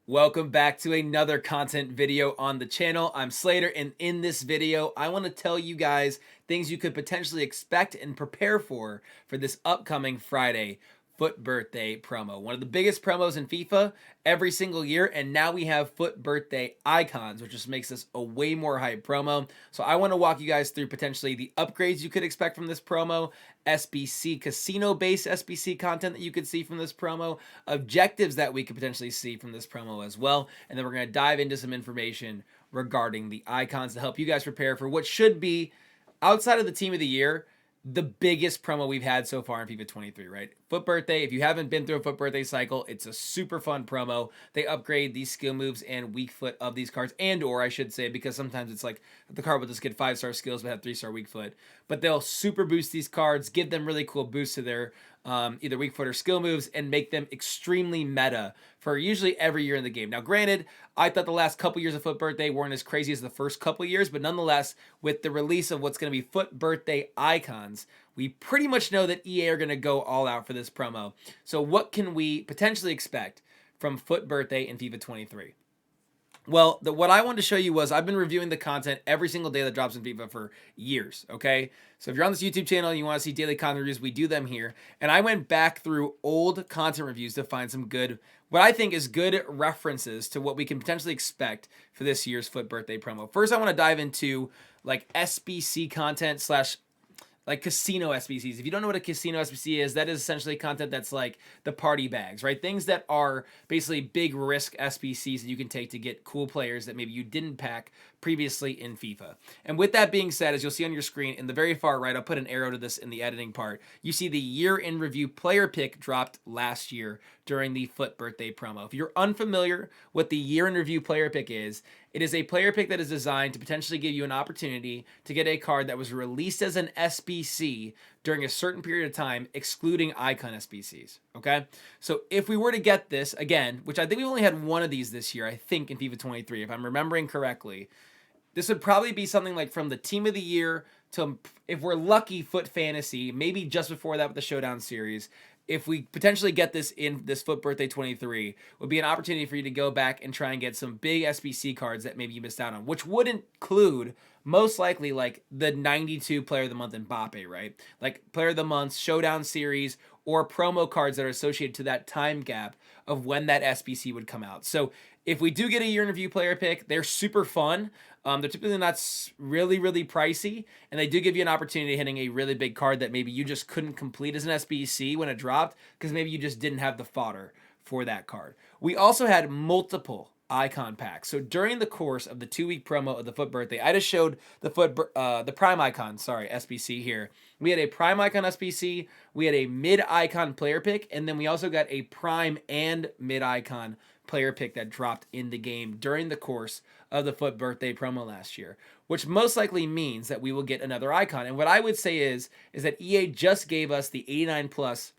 Welcome back to another content video on the channel. I'm Slater, and in this video, I want to tell you guys things you could potentially expect and prepare for this upcoming Friday FUT Birthday promo. One of the biggest promos in FIFA every single year, and now we have FUT Birthday icons, which just makes this a way more hype promo. So I want to walk you guys through potentially the upgrades you could expect from this promo, SBC casino-based SBC content that you could see from this promo, objectives that we could potentially see from this promo as well, and then we're going to dive into some information regarding the icons to help you guys prepare for what should be, outside of the team of the year, the biggest promo we've had so far in FIFA 23, right? FUT Birthday, if you haven't been through a FUT Birthday cycle, it's a super fun promo. They upgrade these skill moves and weak foot of these cards, or I should say, because sometimes it's like the card will just get 5-star skills but have 3-star weak foot. But they'll super boost these cards, give them really cool boosts to their either weak foot or skill moves, and make them extremely meta for usually every year in the game. Now, granted, I thought the last couple years of FUT Birthday weren't as crazy as the first couple years, but nonetheless, with the release of what's going to be FUT Birthday icons, we pretty much know that EA are going to go all out for this promo. So what can we potentially expect from FUT Birthday in FIFA 23? Well, what I wanted to show you was I've been reviewing the content every single day that drops in FIFA for years, okay? So if you're on this YouTube channel and you want to see daily content reviews, we do them here. And I went back through old content reviews to find some good, what I think is good references to what we can potentially expect for this year's FUT Birthday promo. First, I want to dive into like SBC content slash like casino SBCs. If you don't know what a casino SBC is, that is essentially content that's like the party bags, right? Things that are basically big risk SBCs that you can take to get cool players that maybe you didn't pack previously in FIFA. And with that being said, as you'll see on your screen, in the very far right, I'll put an arrow to this in the editing part, you see the year in review player pick dropped last year during the FUT Birthday promo. If you're unfamiliar what the year in review player pick is, it is a player pick that is designed to potentially give you an opportunity to get a card that was released as an SBC during a certain period of time, excluding icon SBCs, okay? So if we were to get this, again, which I think we've only had one of these this year, I think in FIFA 23, if I'm remembering correctly, this would probably be something like from the team of the year to, if we're lucky, FUT Fantasy, maybe just before that with the Showdown series. If we potentially get this in this FUT Birthday 23, would be an opportunity for you to go back and try and get some big SBC cards that maybe you missed out on, which would include most likely like the 92 Player of the Month Mbappe, right? Like Player of the Month, Showdown series, or promo cards that are associated to that time gap of when that SBC would come out. So if we do get a year in review player pick, they're super fun. They're typically not really pricey, and they do give you an opportunity hitting a really big card that maybe you just couldn't complete as an SBC when it dropped because maybe you just didn't have the fodder for that card. We also had multiple icon packs. So during the course of the 2-week promo of the FUT Birthday, I just showed the Prime Icon, SBC here. We had a Prime Icon SBC, we had a Mid Icon player pick, and then we also got a Prime and Mid Icon player pick that dropped in the game during the course of the FUT Birthday promo last year, which most likely means that we will get another icon. And what I would say is that EA just gave us the 89 plus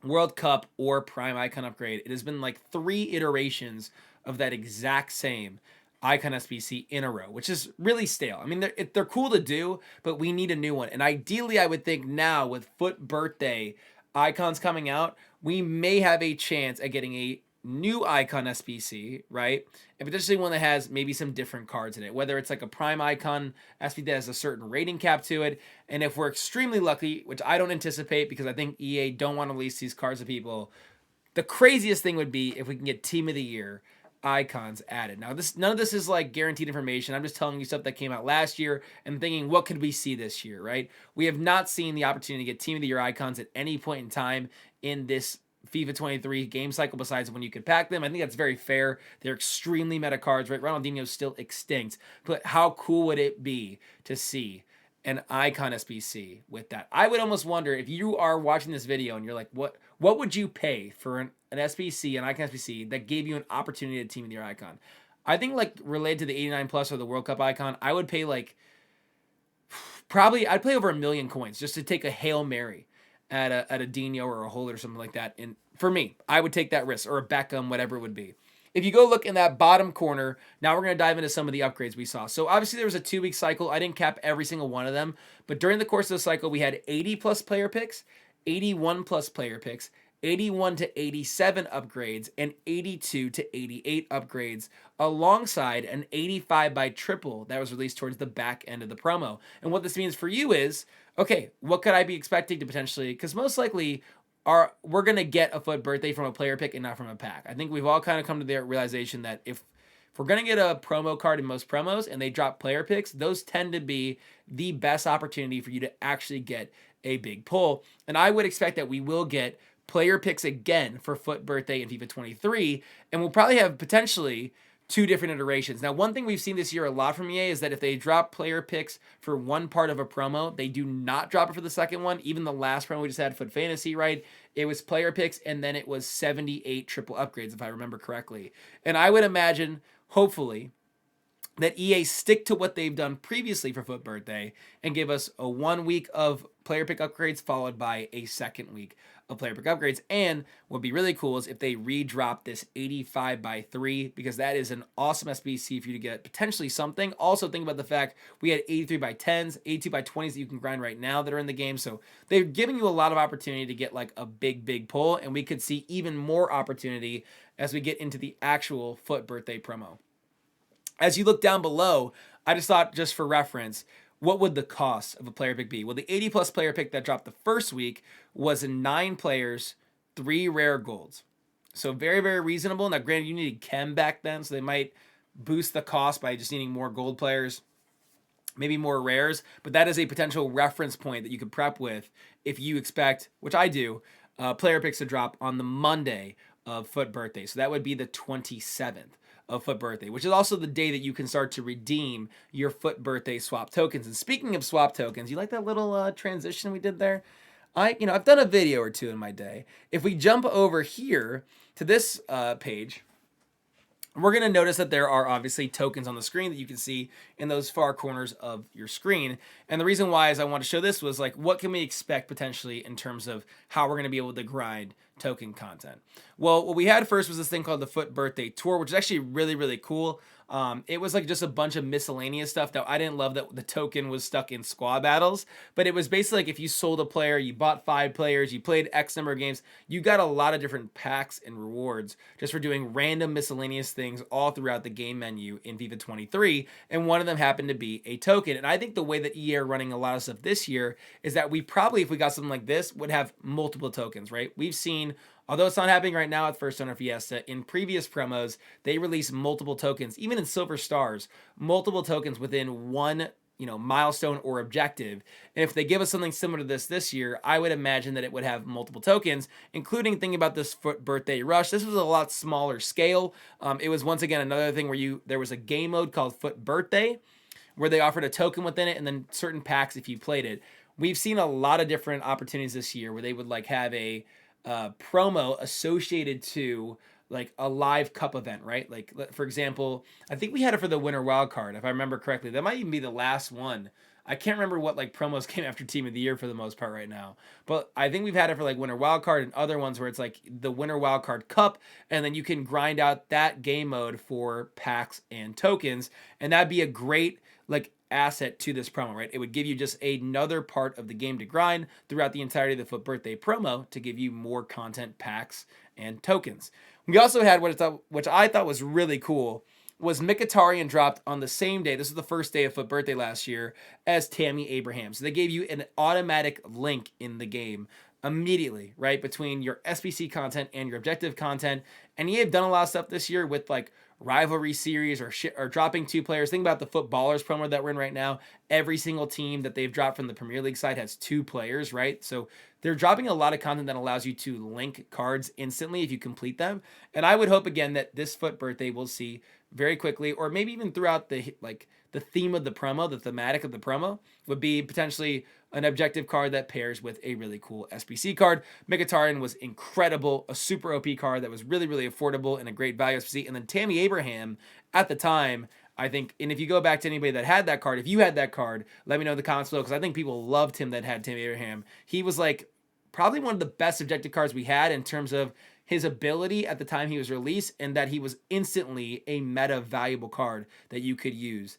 World Cup or Prime Icon upgrade. It has been like 3 iterations of that exact same icon SBC in a row, which is really stale. I mean, they're cool to do, but we need a new one. And ideally, I would think now with FUT Birthday icons coming out, we may have a chance at getting a new icon SBC, right? And potentially one that has maybe some different cards in it, whether it's like a Prime Icon SBC that has a certain rating cap to it. And if we're extremely lucky, which I don't anticipate because I think EA don't want to release these cards to people, the craziest thing would be if we can get Team of the Year icons added. Now, none of this is like guaranteed information. I'm just telling you stuff that came out last year and thinking, what could we see this year, right? We have not seen the opportunity to get Team of the Year icons at any point in time in this FIFA 23 game cycle besides when you could pack them. I think that's very fair. They're extremely meta cards, right? Ronaldinho's still extinct, but how cool would it be to see an icon SBC with that? I would almost wonder if you are watching this video and you're like, what would you pay for an SBC, an icon SBC that gave you an opportunity to team with your icon? I think like related to the 89 plus or the World Cup icon, I would pay like I'd pay over 1 million coins just to take a Hail Mary at a Dino or a Holder or something like that. And for me, I would take that risk, or a Beckham, whatever it would be. If you go look in that bottom corner, now we're going to dive into some of the upgrades we saw. So obviously there was a 2-week cycle. I didn't cap every single one of them, but during the course of the cycle, we had 80 plus player picks, 81 plus player picks, 81 to 87 upgrades, and 82 to 88 upgrades, alongside an 85 by triple that was released towards the back end of the promo. And what this means for you is, okay, what could I be expecting to potentially, because most likely we're going to get a FUT Birthday from a player pick and not from a pack. I think we've all kind of come to the realization that if we're going to get a promo card in most promos and they drop player picks, those tend to be the best opportunity for you to actually get a big pull. And I would expect that we will get player picks again for FUT Birthday in FIFA 23, and we'll probably have potentially 2 different iterations. Now, one thing we've seen this year a lot from EA is that if they drop player picks for one part of a promo, they do not drop it for the second one. Even the last promo we just had, FUT Fantasy, right? It was player picks, and then it was 78 triple upgrades, if I remember correctly. And I would imagine, hopefully, that EA stick to what they've done previously for FUT Birthday and give us a 1 week of player pick upgrades followed by a second week of player pick upgrades. And what would be really cool is if they redrop this 85 by 3, because that is an awesome SBC for you to get potentially something. Also, think about the fact we had 83 by 10s, 82 by 20s that you can grind right now that are in the game. So they're giving you a lot of opportunity to get like a big pull, and we could see even more opportunity as we get into the actual FUT Birthday promo. As you look down below, I just thought, just for reference, what would the cost of a player pick be? Well, the 80 plus player pick that dropped the first week was 9 players, 3 rare golds. So very, very reasonable. Now, granted, you needed chem back then, so they might boost the cost by just needing more gold players, maybe more rares, but that is a potential reference point that you could prep with if you expect, which I do, player picks to drop on the Monday of FUT Birthday. So that would be the 27th of FUT Birthday, which is also the day that you can start to redeem your FUT Birthday swap tokens. And speaking of swap tokens, you like that little transition we did there? I've done a video or 2 in my day. If we jump over here to this page, we're going to notice that there are obviously tokens on the screen that you can see in those far corners of your screen. And the reason why is I want to show this was like, what can we expect potentially in terms of how we're going to be able to grind token content? Well, what we had first was this thing called the FUT Birthday Tour, which is actually really, really cool. It was like just a bunch of miscellaneous stuff that I didn't love that the token was stuck in squad battles, but it was basically like if you sold a player, you bought 5 players, you played X number of games, you got a lot of different packs and rewards just for doing random miscellaneous things all throughout the game menu in FIFA 23, and one of them happened to be a token. And I think the way that EA are running a lot of stuff this year is that we probably, if we got something like this, would have multiple tokens, right? We've seen, although it's not happening right now at First Owner Fiesta, in previous promos, they release multiple tokens, even in Silver Stars, multiple tokens within one, milestone or objective. And if they give us something similar to this year, I would imagine that it would have multiple tokens, including thinking about this FUT Birthday Rush. This was a lot smaller scale. It was once again another thing where there was a game mode called FUT Birthday, where they offered a token within it and then certain packs if you played it. We've seen a lot of different opportunities this year where they would like have a promo associated to like a live cup event, right? Like, for example, I think we had it for the winter wild card, if I remember correctly. That might even be the last one. I can't remember what like promos came after Team of the Year for the most part right now, but I think we've had it for like winter wild card and other ones where it's like the winter wild card cup, and then you can grind out that game mode for packs and tokens, and that'd be a great like asset to this promo, right? It would give you just another part of the game to grind throughout the entirety of the FUT Birthday promo to give you more content, packs, and tokens. We also had which I thought was really cool, was Mkhitaryan dropped on the same day. This was the first day of FUT Birthday last year as Tammy Abraham. So they gave you an automatic link in the game immediately, right, between your SBC content and your objective content. And EA have done a lot of stuff this year with like rivalry series or dropping 2 players. Think about the Footballers promo that we're in right now. Every single team that they've dropped from the Premier League side has 2 players, right? So they're dropping a lot of content that allows you to link cards instantly if you complete them. And I would hope again that this FUT Birthday we'll see very quickly, or maybe even throughout the theme of the promo, the thematic of the promo would be potentially an objective card that pairs with a really cool SBC card. Mkhitaryan was incredible, a super OP card that was really, really affordable and a great value SBC. And then Tammy Abraham at the time, I think, and if you go back to anybody that had that card, if you had that card, let me know in the comments below, because I think people loved him that had Tammy Abraham. He was like probably one of the best objective cards we had in terms of his ability at the time he was released, and that he was instantly a meta valuable card that you could use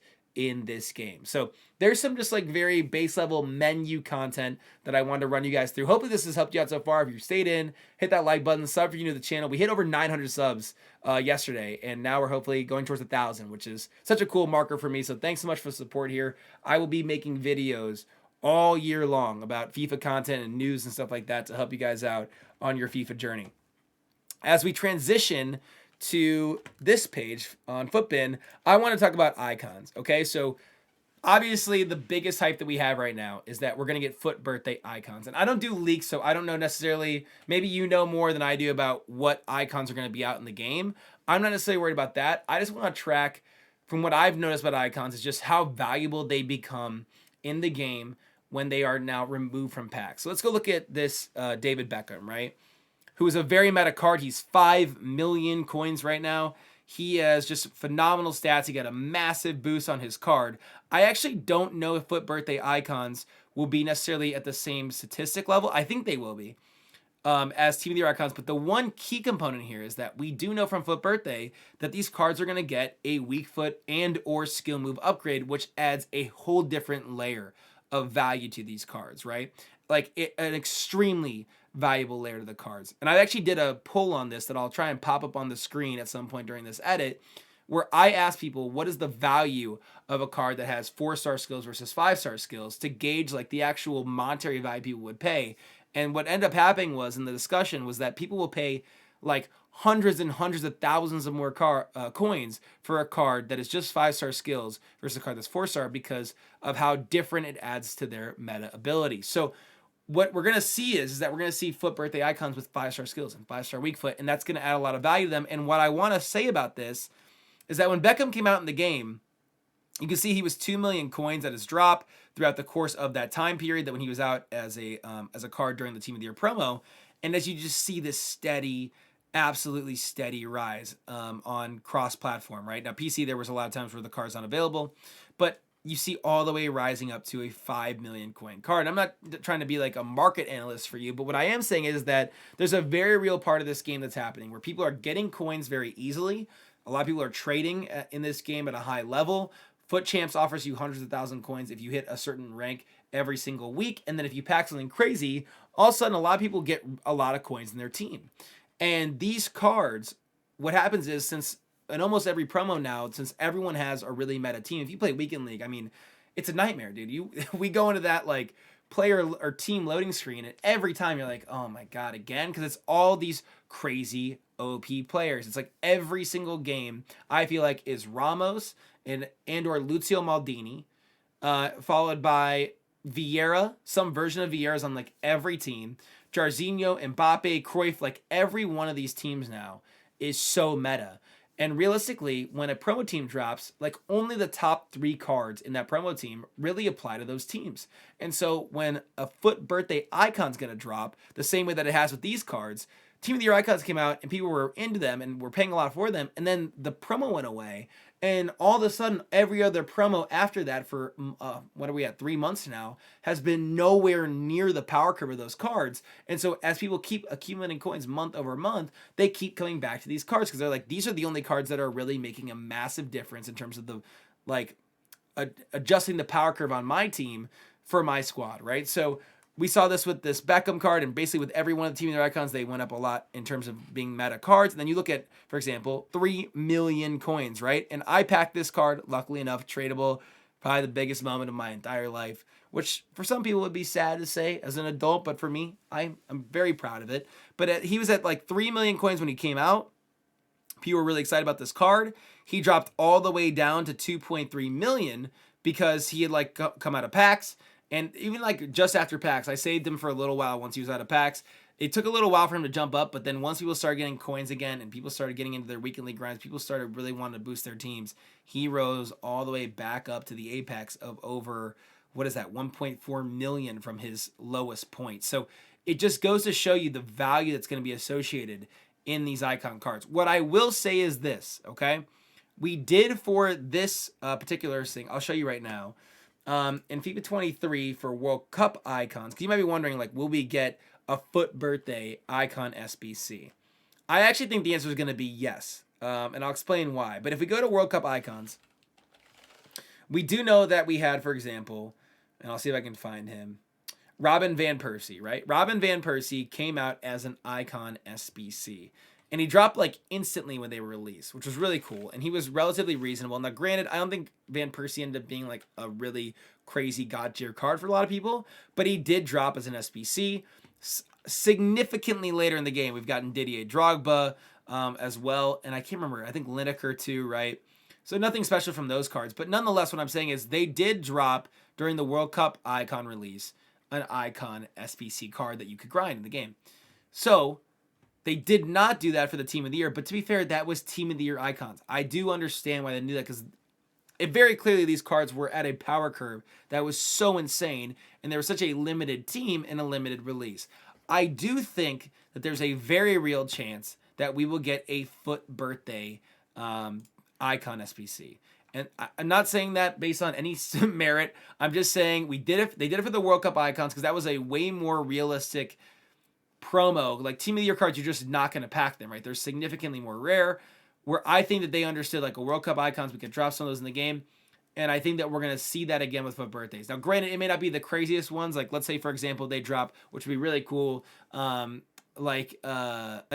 in this game. So there's some just like very base level menu content that I wanted to run you guys through. Hopefully this has helped you out so far. If you stayed in, hit that like button, sub if you're new to the channel. We hit over 900 subs yesterday, and now we're hopefully going towards 1,000, which is such a cool marker for me. So thanks so much for the support here. I will be making videos all year long about FIFA content and news and stuff like that to help you guys out on your FIFA journey. As we transition to this page on FUTBin, I want to talk about icons. Okay, so obviously the biggest hype that we have right now is that we're going to get FUT Birthday icons. And I don't do leaks, so I don't know necessarily, maybe you know more than I do about what icons are going to be out in the game. I'm not necessarily worried about that. I just want to track, from what I've noticed about icons, is just how valuable they become in the game when they are now removed from packs. So let's go look at this David Beckham, right? Who is a very meta card. He's 5 million coins right now. He has just phenomenal stats. He got a massive boost on his card. I actually don't know if FUT Birthday icons will be necessarily at the same statistic level. I think they will be as Team of the Year icons. But the one key component here is that we do know from FUT Birthday that these cards are going to get a weak foot and or skill move upgrade, which adds a whole different layer of value to these cards, right? Like an extremely valuable layer to the cards. And I actually did a poll on this that I'll try and pop up on the screen at some point during this edit, where I asked people what is the value of a card that has 4-star skills versus 5-star skills to gauge like the actual monetary value people would pay. And what ended up happening was in the discussion was that people will pay like hundreds and hundreds of thousands of more coins for a card that is just 5-star skills versus a card that's 4-star because of how different it adds to their meta ability. So what we're going to see is that we're going to see FUT Birthday icons with 5-star skills and 5-star weak foot, and that's going to add a lot of value to them. And what I want to say about this is that when Beckham came out in the game, you can see he was 2 million coins at his drop throughout the course of that time period that when he was out as a card during the Team of the Year promo. And as you just see this steady, absolutely steady rise on cross-platform, right? Now, PC, there was a lot of times where the card's unavailable, but you see all the way rising up to a 5 million coin card. I'm not trying to be like a market analyst for you, but what I am saying is that there's a very real part of this game that's happening where people are getting coins very easily. A lot of people are trading in this game at a high level. FUT Champs offers you hundreds of thousand coins if you hit a certain rank every single week. And then if you pack something crazy, all of a sudden a lot of people get a lot of coins in their team. And these cards, what happens is since in almost every promo now, since everyone has a really meta team, if you play Weekend League, I mean, it's a nightmare, dude. We go into that like player or team loading screen, and every time you're like, oh my god, again, because it's all these crazy OP players. It's like every single game I feel like is Ramos and or Lucio Maldini, followed by Vieira, some version of Vieira's on like every team. Jarzinho, Mbappe, Cruyff, like every one of these teams now is so meta. And realistically, when a promo team drops, like only the top 3 cards in that promo team really apply to those teams. And so when a FUT Birthday icon's going to drop, the same way that it has with these cards, Team of the Year icons came out and people were into them and were paying a lot for them. And then the promo went away. And all of a sudden, every other promo after that for, what are we at, 3 months now, has been nowhere near the power curve of those cards. And so as people keep accumulating coins month over month, they keep coming back to these cards because they're like, these are the only cards that are really making a massive difference in terms of the, like, adjusting the power curve on my team for my squad, right? So we saw this with this Beckham card, and basically with every one of the Team of the Year icons, they went up a lot in terms of being meta cards. And then you look at, for example, 3 million coins, right? And I packed this card, luckily enough, tradable, probably the biggest moment of my entire life, which for some people would be sad to say as an adult, but for me, I'm very proud of it. But he was at like 3 million coins when he came out. People were really excited about this card. He dropped all the way down to 2.3 million because he had like come out of packs. And even like just after packs, I saved him for a little while once he was out of packs. It took a little while for him to jump up, but then once people started getting coins again and people started getting into their weekend league grinds, people started really wanting to boost their teams. He rose all the way back up to the apex of over, what is that, 1.4 million from his lowest point. So it just goes to show you the value that's going to be associated in these icon cards. What I will say is this, okay? We did for this particular thing, I'll show you right now. In FIFA 23 for World Cup icons, because you might be wondering, like, will we get a FUT Birthday icon SBC? I actually think the answer is going to be yes, and I'll explain why. But if we go to World Cup icons, We do know that we had, for example, and I'll see if I can find him, Robin Van Persie, right? Robin Van Persie came out as an icon SBC. And he dropped like instantly when they were released, which was really cool. And he was relatively reasonable. Now, granted, I don't think Van Persie ended up being like a really crazy god tier card for a lot of people, but he did drop as an SBC. Significantly later in the game, we've gotten Didier Drogba as well. And I can't remember, I think Lineker too, right? So nothing special from those cards. But nonetheless, what I'm saying is they did drop during the World Cup icon release an icon SBC card that you could grind in the game. So they did not do that for the Team of the Year, but to be fair, that was Team of the Year icons. I do understand why they knew that, because it very clearly these cards were at a power curve that was so insane, and there was such a limited team and a limited release. I do think that there's a very real chance that we will get a FUT Birthday icon SBC. And I'm not saying that based on any merit. I'm just saying they did it for the World Cup icons because that was a way more realistic promo. Like Team of the Year cards, you're just not going to pack them, right? They're significantly more rare. Where I think that they understood like a World Cup icons, we could drop some of those in the game. And I think that we're going to see that again with FUT Birthdays. Now, granted, it may not be the craziest ones. Like, let's say, for example, they drop, which would be really cool, an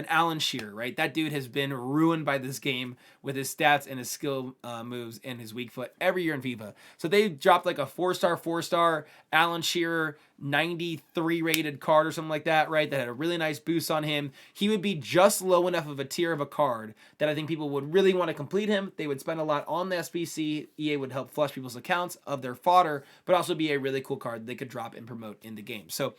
Alan Shearer, right? That dude has been ruined by this game with his stats and his skill moves and his weak foot every year in FIFA. So they dropped like a 4-star Alan Shearer 93 rated card or something like that, right? That had a really nice boost on him. He would be just low enough of a tier of a card that I think people would really want to complete him. They would spend a lot on the SBC. EA would help flush people's accounts of their fodder, but also be a really cool card they could drop and promote in the game. So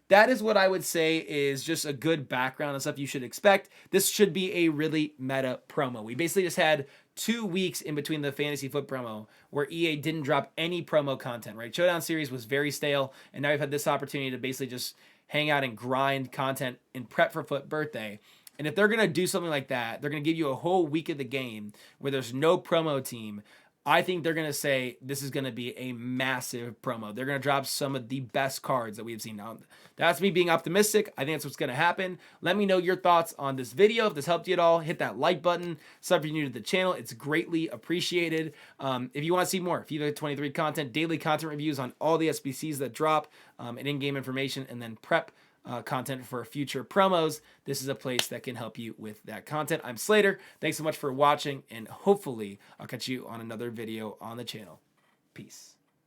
that is what I would say is just a good background and stuff you should expect. This should be a really meta promo. We basically just had 2 weeks in between the Fantasy Foot promo where EA didn't drop any promo content, right? Showdown Series was very stale, and now we've had this opportunity to basically just hang out and grind content and prep for FUT Birthday. And if they're going to do something like that, they're going to give you a whole week of the game where there's no promo team. I think they're going to say this is going to be a massive promo. They're going to drop some of the best cards that we've seen. Now, that's me being optimistic. I think that's what's going to happen. Let me know your thoughts on this video. If this helped you at all, hit that like button. Sub if you're new to the channel. It's greatly appreciated. If you want to see more FIFA 23 content, daily content reviews on all the SBCs that drop, and in-game information, and then prep content for future promos, this is a place that can help you with that content. I'm Slater. Thanks so much for watching, and hopefully I'll catch you on another video on the channel. Peace.